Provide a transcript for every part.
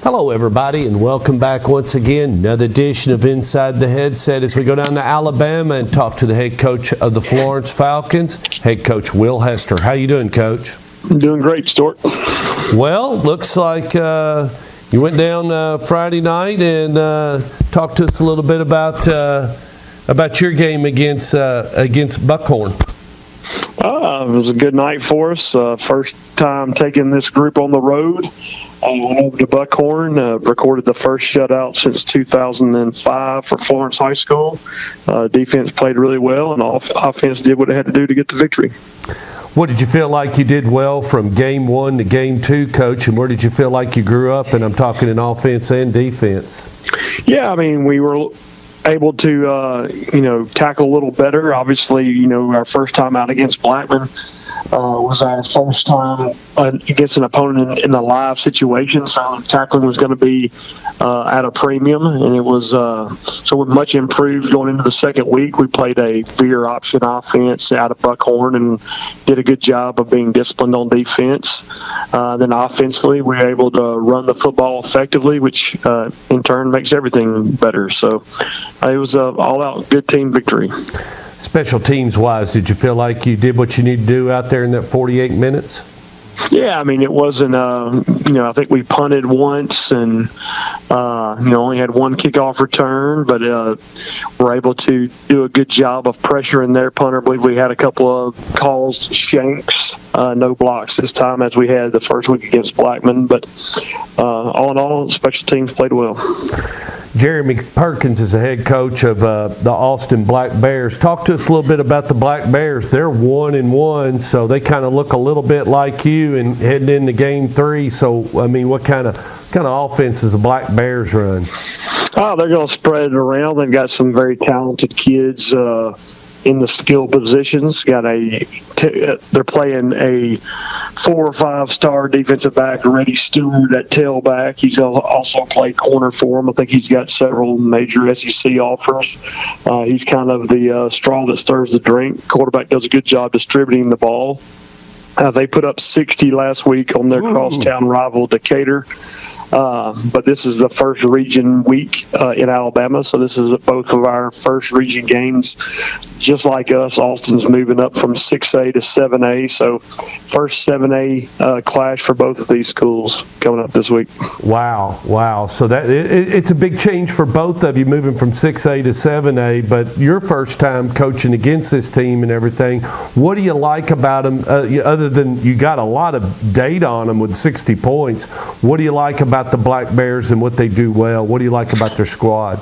Hello, everybody, and welcome back once again. Another edition of Inside the Headset as we go down to Alabama and talk to the head coach of the Florence Falcons, head coach Will Hester. How you doing, Coach? I'm doing great, Stuart. Well, looks like you went down Friday night and talked to us a little bit about your game against Buckhorn. It was a good night for us. First time taking this group on the road. Went over to Buckhorn, recorded the first shutout since 2005 for Florence High School. Defense played really well, and offense did what it had to do to get the victory. What did you feel like you did well from game one to game two, Coach, and where did you feel like you grew up? And I'm talking in offense and defense. Yeah, I mean, we were able to, tackle a little better. Obviously, our first time out against Blackman was our first time against an opponent in a live situation, so tackling was going to be at a premium, and it was so we're much improved going into the second week. We played a veer option offense out of Buckhorn and did a good job of being disciplined on defense. Then offensively, we were able to run the football effectively, which in turn makes everything better. So it was an all-out good team victory. Special teams-wise, did you feel like you did what you need to do out there in that 48 minutes? Yeah, I mean, it wasn't, I think we punted once and, only had one kickoff return, but we're able to do a good job of pressuring their punter. I believe we had a couple of calls to shanks, no blocks this time as we had the first week against Blackman, but all in all, special teams played well. Jeremy Perkins is the head coach of the Austin Black Bears. Talk to us a little bit about the Black Bears. They're 1-1, so they kind of look a little bit like you and heading into game three. So, I mean, what kind of offense does the Black Bears run? Oh, they're going to spread it around. They've got some very talented kids in the skill positions. They're playing a 4 or 5 star defensive back, Reddy Stewart at tailback. He's also played corner for him. I think he's got several major SEC offers. He's kind of the straw that stirs the drink. Quarterback does a good job distributing the ball. They put up 60 last week on their crosstown rival, Decatur. But this is the first region week in Alabama, so this is both of our first region games. Just like us, Austin's moving up from 6A to 7A, so first 7A clash for both of these schools coming up this week. Wow. So that it's a big change for both of you moving from 6A to 7A, but your first time coaching against this team and everything. What do you like about them, other than you got a lot of data on them with 60 points? What do you like about the Black Bears and what they do well? What do you like about their squad?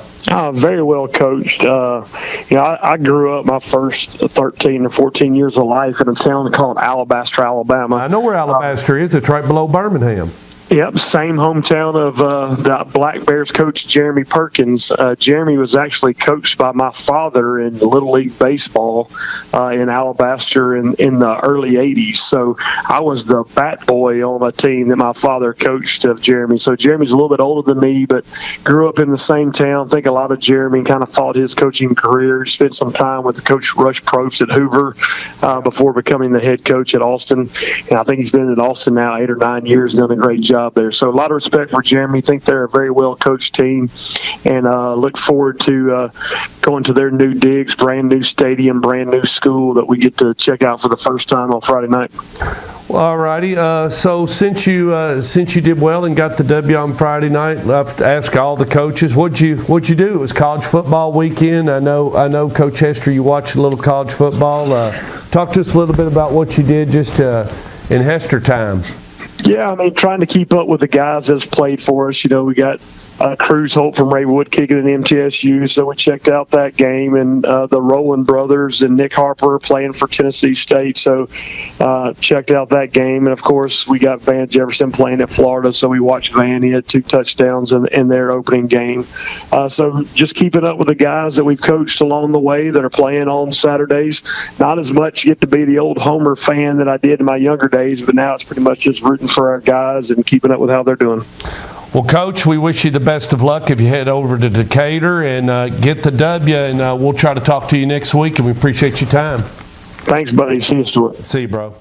Very well coached. I grew up my first 13 or 14 years of life in a town called Alabaster, Alabama. I know where Alabaster is. It's right below Birmingham. Yep, same hometown of the Black Bears coach, Jeremy Perkins. Jeremy was actually coached by my father in Little League Baseball in Alabaster in the early 80s. So I was the bat boy on a team that my father coached of Jeremy. So Jeremy's a little bit older than me, but grew up in the same town. I think a lot of Jeremy kind of fought his coaching career. Spent some time with Coach Rush Probst at Hoover before becoming the head coach at Austin. And I think he's been at Austin now 8 or 9 years, done a great job there. So a lot of respect for Jeremy. Think they're a very well coached team, and look forward to going to their new digs, brand new stadium, brand new school that we get to check out for the first time on Friday night. Well, all righty. So since you did well and got the W on Friday night, I have to ask all the coaches, what'd you do? It was college football weekend. I know, Coach Hester, you watched a little college football. Talk to us a little bit about what you did just in Hester time. Yeah, I mean, trying to keep up with the guys that's played for us. We got Cruz Holt from Raywood kicking an MTSU, so we checked out that game, and the Rowland brothers and Nick Harper playing for Tennessee State, so checked out that game. And, of course, we got Van Jefferson playing at Florida, so we watched Van. He had 2 touchdowns in their opening game. So just keeping up with the guys that we've coached along the way that are playing on Saturdays. Not as much get to be the old Homer fan that I did in my younger days, but now it's pretty much just rooting for our guys and keeping up with how they're doing. Well, Coach, we wish you the best of luck if you head over to Decatur and get the W, and we'll try to talk to you next week, and we appreciate your time. Thanks, buddy. See you, Stuart. See you, bro.